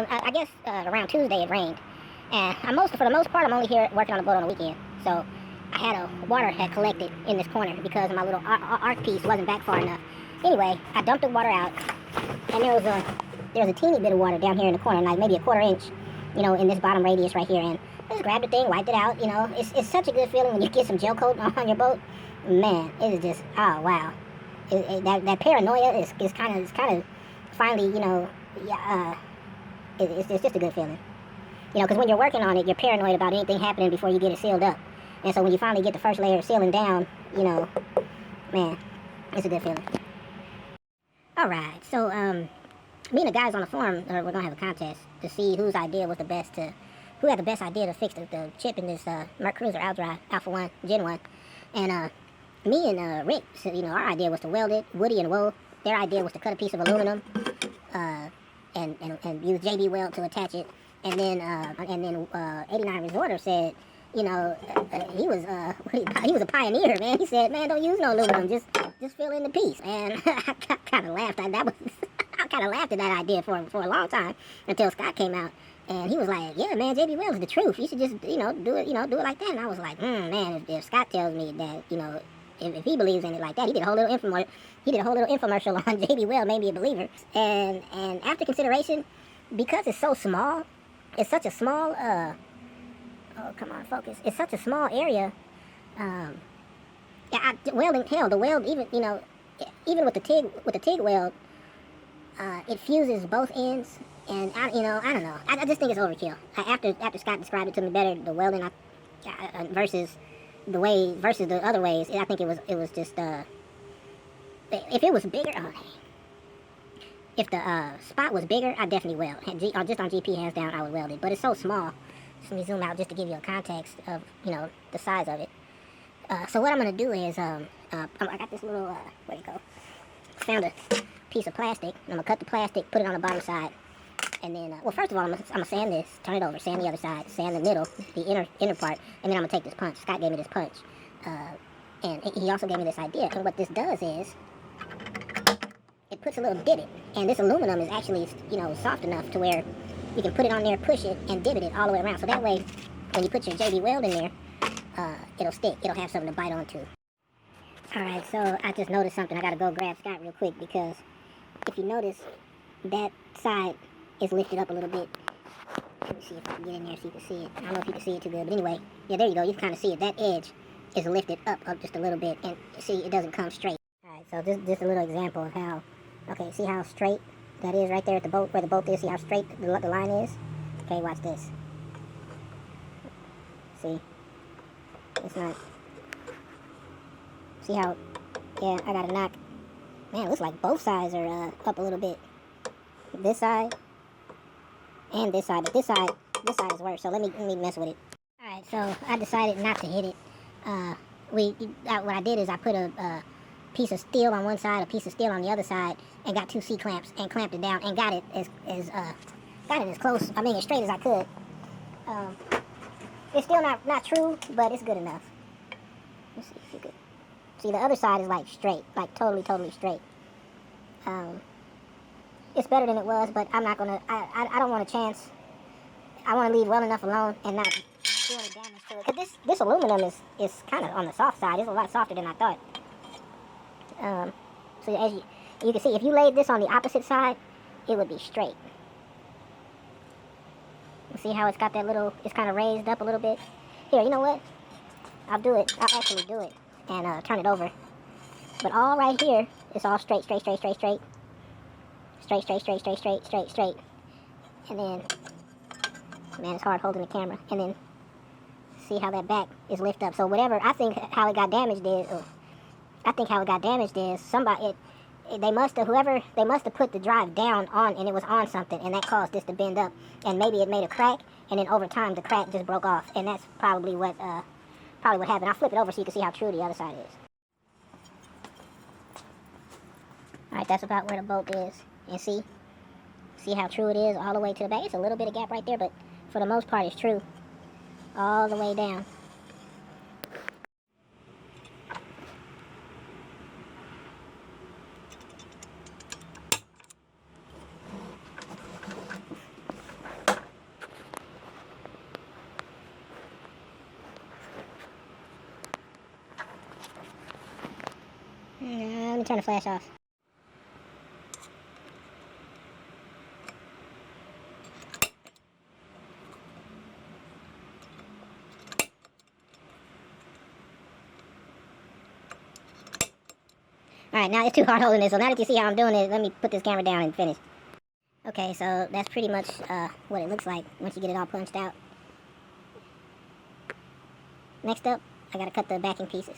well, I guess around Tuesday it rained, and for the most part, I'm only here working on the boat on the weekend. So I had water had collected in this corner because my little arc piece wasn't back far enough. Anyway, I dumped the water out, and there was a teeny bit of water down here in the corner, like maybe a quarter inch, in this bottom radius right here. And I just grabbed the thing, wiped it out. It's such a good feeling when you get some gel coat on your boat. Man, it is just, oh wow. That paranoia is kind of finally, yeah, it's just a good feeling. Because when you're working on it, you're paranoid about anything happening before you get it sealed up. And so when you finally get the first layer of sealing down, man, it's a good feeling. All right, so me and the guys on the forum, we're gonna have a contest to see who had the best idea to fix the chip in this Merc Cruiser Alpha 1 Gen 1. And me and Rick, so, our idea was to weld it. Woody and Woe, their idea was to cut a piece of aluminum and use JB Weld to attach it. And then 89 Resorter said, he was a pioneer, man. He said, man, don't use no aluminum, just fill in the piece. And I kind of laughed. I kind of laughed at that idea for a long time until Scott came out. And he was like, yeah, man, JB Weld is the truth. You should just, do it like that. And I was like, man, if Scott tells me that, if he believes in it like that, he did a whole little infomercial on JB Weld, made me a believer. And after consideration, because it's so small, it's such a small, oh, come on, focus. It's such a small area. The weld, even with the TIG weld, it fuses both ends. And I don't know. I just think it's overkill. After Scott described it to me better, the welding versus the other ways, I think it was just if it was bigger. If the spot was bigger, I definitely weld. Or just on GP hands down, I would weld it. But it's so small. Let me zoom out just to give you a context of the size of it. So what I'm gonna do is I got this little where'd it go? Found a piece of plastic. I'm gonna cut the plastic, put it on the bottom side. And then, first of all, I'm gonna sand this, turn it over, sand the other side, sand the middle, the inner part, and then I'm gonna take this punch. Scott gave me this punch, and he also gave me this idea. And what this does is, it puts a little divot, and this aluminum is actually, soft enough to where you can put it on there, push it, and divot it all the way around. So that way, when you put your JB Weld in there, it'll stick. It'll have something to bite onto. All right, so I just noticed something. I gotta go grab Scott real quick because if you notice, that side is lifted up a little bit. Let me see if I can get in there so you can see it. I don't know if you can see it too good, but anyway, yeah, there you go. You can kind of see it. That edge is lifted up just a little bit, and see, it doesn't come straight. All right, so just a little example of how. Okay, see how straight that is right there at the boat, where the boat is. See how straight the line is. Okay, watch this. See, it's not. See how? Yeah, I gotta knock. Man, it looks like both sides are up a little bit. This side. And this side, but this side is worse. So let me mess with it. All right, so I decided not to hit it. What I did is I put a piece of steel on one side, a piece of steel on the other side, and got 2 C clamps and clamped it down and got it as close. I mean, as straight as I could. It's still not true, but it's good enough. Let's see if you could see the other side is like straight, like totally straight. It's better than it was, but I'm not gonna. I don't want a chance. I want to leave well enough alone and not do any damage to it. Cause this aluminum is kind of on the soft side. It's a lot softer than I thought. So as you can see, if you laid this on the opposite side, it would be straight. You see how it's got that little? It's kind of raised up a little bit. Here, you know what? I'll do it. I'll actually do it and turn it over. But all right here, it's all straight. Straight. And then, man, it's hard holding the camera. And then, see how that back is lifted up. So whatever, I think how it got damaged is, somebody, they must have put the drive down on, and it was on something, and that caused this to bend up. And maybe it made a crack, and then over time, the crack just broke off. And that's probably what happened. I'll flip it over so you can see how true the other side is. All right, that's about where the bolt is. And see how true it is all the way to the back. It's a little bit of gap right there, but for the most part, it's true all the way down. turn the flash off. Alright, now it's too hard holding this, so now that you see how I'm doing it, let me put this camera down and finish. Okay, so that's pretty much what it looks like once you get it all punched out. Next up, I gotta cut the backing pieces.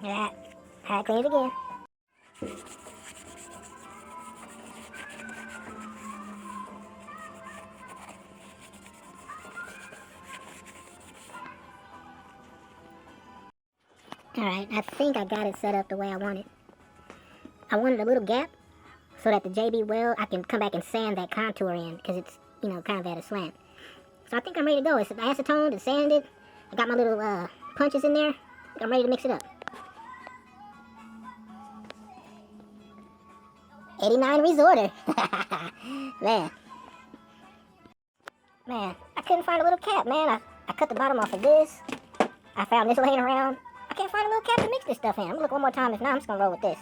Alright, clean it again. Alright, I think I got it set up the way I want it. I wanted a little gap so that the JB Weld, I can come back and sand that contour in because it's, you know, kind of at a slant. So I think I'm ready to go. It's acetoned and sanded. I got my little punches in there. I'm ready to mix it up. 89 resorter. Man, I couldn't find a little cap, man. I cut the bottom off of this. I found this laying around. I can't find a little cap to mix this stuff in. I'm gonna look one more time. If not, I'm just gonna roll with this.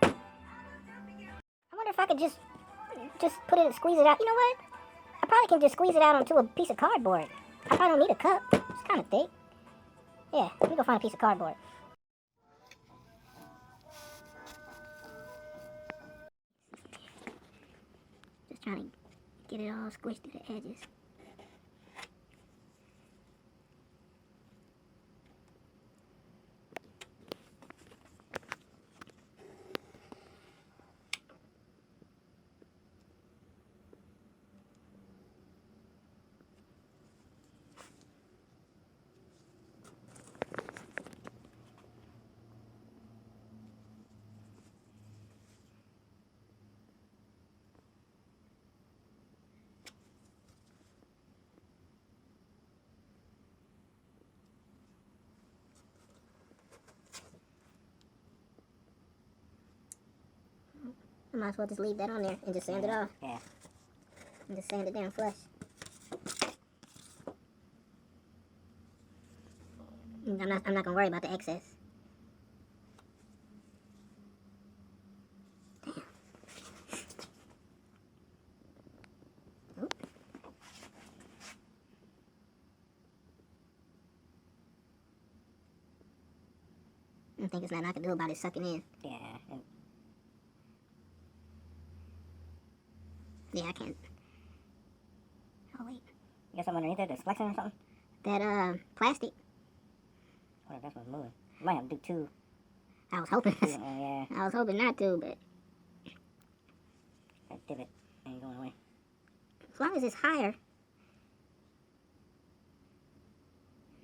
I wonder if I could just put it and squeeze it out. You know what? I probably can just squeeze it out onto a piece of cardboard. I probably don't need a cup. It's kind of thick. Yeah, let me go find a piece of cardboard. Just trying to get it all squished to the edges. I might as well just leave that on there and just sand it off. Yeah. And just sand it down flush. I'm not gonna worry about the excess. Damn. Oop. I think there's nothing I can do about it sucking in. Yeah. Yeah, I can't. Oh, wait. You got something underneath it that's flexing or something? That, plastic. What if that's what's moving? You might have to do two. I was hoping. Yeah. I was hoping not to, but. That divot ain't going away. As long as it's higher.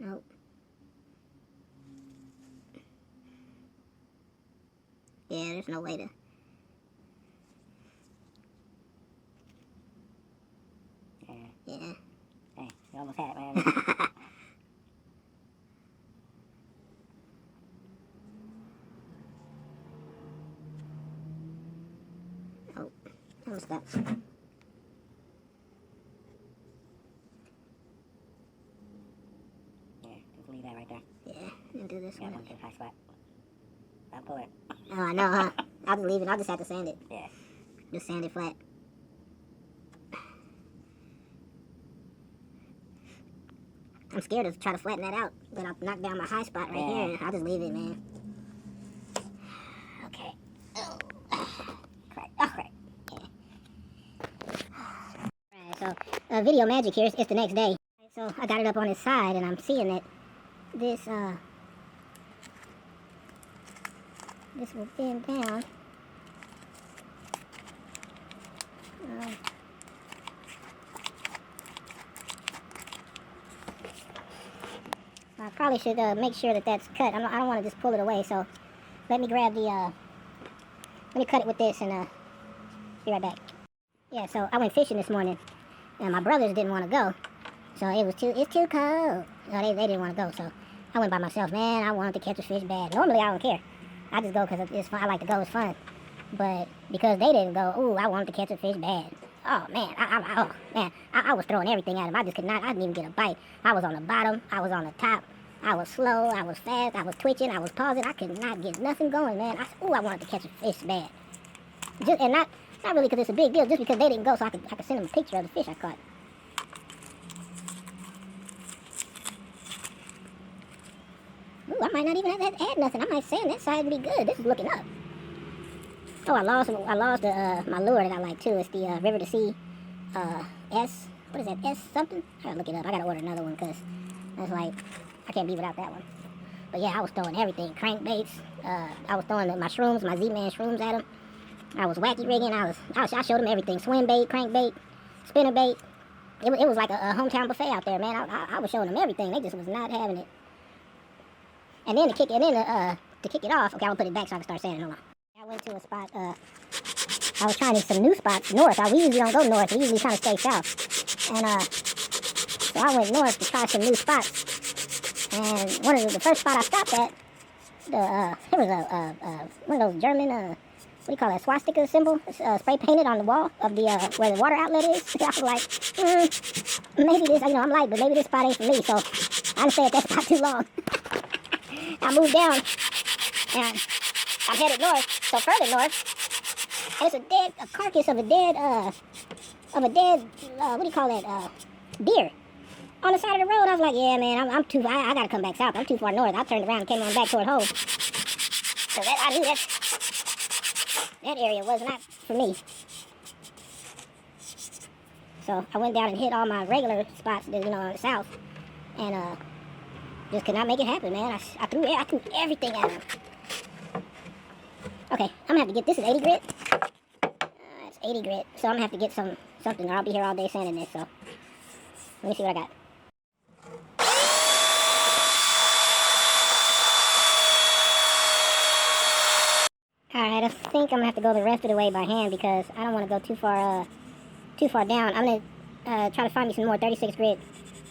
Nope. Yeah, there's no way to. Yeah. Hey, you almost had it, man. Oh, almost got. Yeah, just leave that right there. Yeah, and do this Yeah, one. one good high spot. I'll pull it. Oh, I know, huh? I'll just leave it. I'll just have to sand it. Yeah. Just sand it flat. I'm scared to try to flatten that out, but I'll knock down my high spot right here, and I'll just leave it, man. Okay. Oh. Correct. Oh, correct. Yeah. Alright, so, video magic here. It's the next day. So, I got it up on its side, and I'm seeing that this will bend down. I probably should make sure that that's cut. I don't want to just pull it away, so let me grab the, let me cut it with this and be right back. Yeah, so I went fishing this morning, and my brothers didn't want to go, so it's too cold. No, they didn't want to go, so I went by myself. Man, I wanted to catch a fish bad. Normally I don't care. I just go because it's fun. I like to go, it's fun. But because they didn't go, ooh, I wanted to catch a fish bad. Oh man, I was throwing everything at him. I just could not. I didn't even get a bite. I was on the bottom. I was on the top. I was slow. I was fast. I was twitching. I was pausing. I could not get nothing going, man. I wanted to catch a fish bad. Just, and not really because it's a big deal. Just because they didn't go, so I could send them a picture of the fish I caught. Ooh, I might not even have to add nothing. I might say on that side would be good. This is looking up. Oh, I lost my lure that I like too. It's the River to Sea S. What is that? S something? I gotta look it up. I gotta order another one because that's like I can't be without that one. But yeah, I was throwing everything. Crankbaits. I was throwing my shrooms, my Z-Man shrooms at them. I was wacky rigging. I showed them everything. Swim bait, crankbait, spinner bait. It was like a hometown buffet out there, man. I was showing them everything. They just was not having it. And then to kick it off, okay, I'll put it back so I can start saying it. Hold on. I went to a spot, I was trying some new spots north. We usually don't go north. We usually kind of stay south. And so I went north to try some new spots. And the first spot I stopped at, there was one of those German, what do you call that, swastika symbol, spray painted on the wall of the where the water outlet is. I was like, maybe this, I'm light, but maybe this spot ain't for me. So I didn't stay at that spot too long. I moved down, and I'm headed north, so further north, and it's a carcass of a dead, what do you call that, deer on the side of the road. I was like, yeah, man, I gotta come back south. I'm too far north. I turned around and came on back toward home. So I knew that area was not for me. So I went down and hit all my regular spots, on the south, and just could not make it happen, man. I threw everything at him. Okay, I'm gonna have to get, this is 80 grit. It's 80 grit, so I'm gonna have to get something, or I'll be here all day sanding this, so let me see what I got. Alright, I think I'm gonna have to go the rest of the way by hand because I don't want to go too far down. I'm gonna try to find me some more 36 grit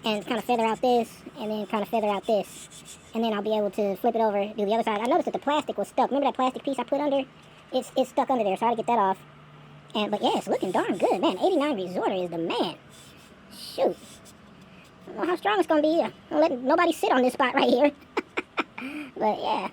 and kind of feather out this, and then kind of feather out this. And then I'll be able to flip it over, do the other side. I noticed that the plastic was stuck. Remember that plastic piece I put under? It's stuck under there, so I had to get that off. But yeah, it's looking darn good, man. 89 Resorter is the man. Shoot. I don't know how strong it's gonna be. I don't let nobody sit on this spot right here. But yeah.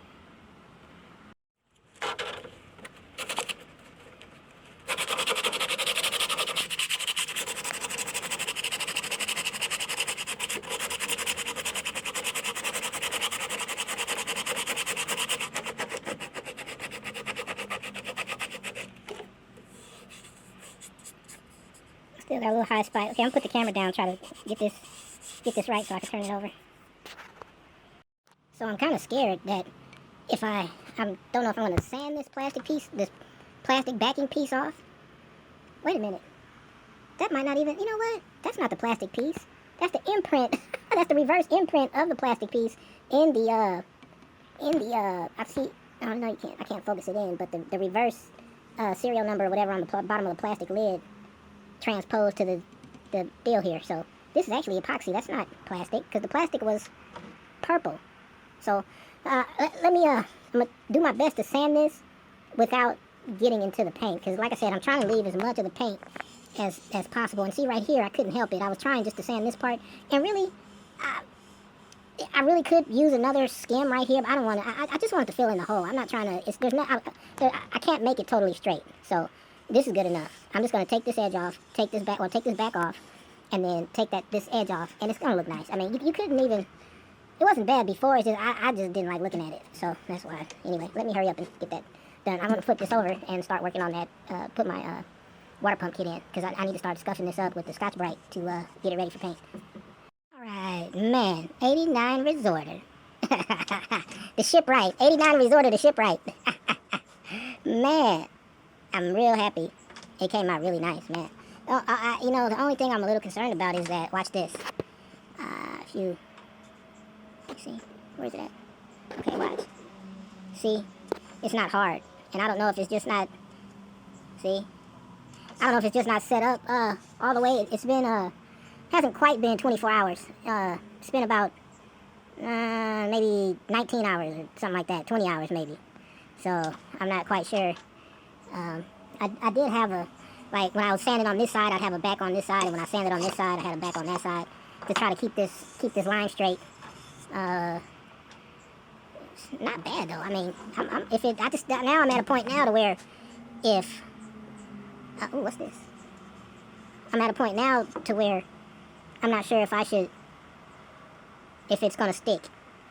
Still got a little high spot. Okay, I'm gonna put the camera down, try to get this right so I can turn it over. So I'm kind of scared that if I don't know if I'm gonna sand this plastic backing piece off. Wait a minute. That might not even, you know what? That's not the plastic piece. That's the imprint. That's the reverse imprint of the plastic piece in the I see, oh no, I can't focus it in, but the reverse serial number or whatever on the bottom of the plastic lid transposed to the deal here. So this is actually epoxy. That's not plastic because the plastic was purple. So let me I'm gonna do my best to sand this without getting into the paint because like I said, I'm trying to leave as much of the paint as possible. And see right here, I couldn't help it. I was trying just to sand this part, and really I really could use another skim right here, but I don't want to. I just want it to fill in the hole. I'm not trying to. I can't make it totally straight. So this is good enough. I'm just gonna take this edge off, take this back off, and then take this edge off, and it's gonna look nice. I mean, you couldn't even. It wasn't bad before. It's just I just didn't like looking at it. So that's why. Anyway, let me hurry up and get that done. I'm gonna flip this over and start working on that. Put my water pump kit in because I need to start scuffing this up with the Scotch-Brite to get it ready for paint. Alright, man, 89 Resorter. The shipwright, 89 Resorter, the shipwright. Man, I'm real happy. It came out really nice, man. The only thing I'm a little concerned about is that, watch this. Let's see, where's it at? Okay, watch. See, it's not hard. And I don't know if it's just not, see? I don't know if it's just not set up all the way. It's been, hasn't quite been 24 hours. It's been about maybe 19 hours or something like that, 20 hours maybe. So I'm not quite sure I did have a, like when I was sanding on this side, I'd have a back on this side, and when I sanded on this side, I had a back on that side to try to keep this line straight. It's not bad though. I mean, now I'm at a point now to where if ooh, what's this? I'm at a point now to where I'm not sure if it's gonna stick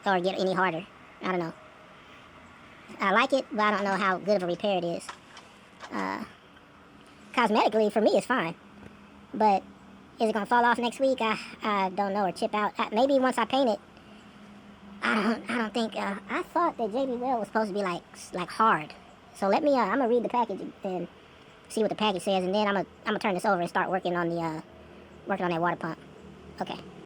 or get any harder. I don't know. I like it, but I don't know how good of a repair it is. Cosmetically, for me, it's fine. But is it gonna fall off next week? I don't know, or chip out. Maybe once I paint it. I don't think. I thought that JB Weld was supposed to be like hard. So let me. I'm gonna read the package and see what the package says, and then I'm gonna turn this over and start working on that water pump. Okay.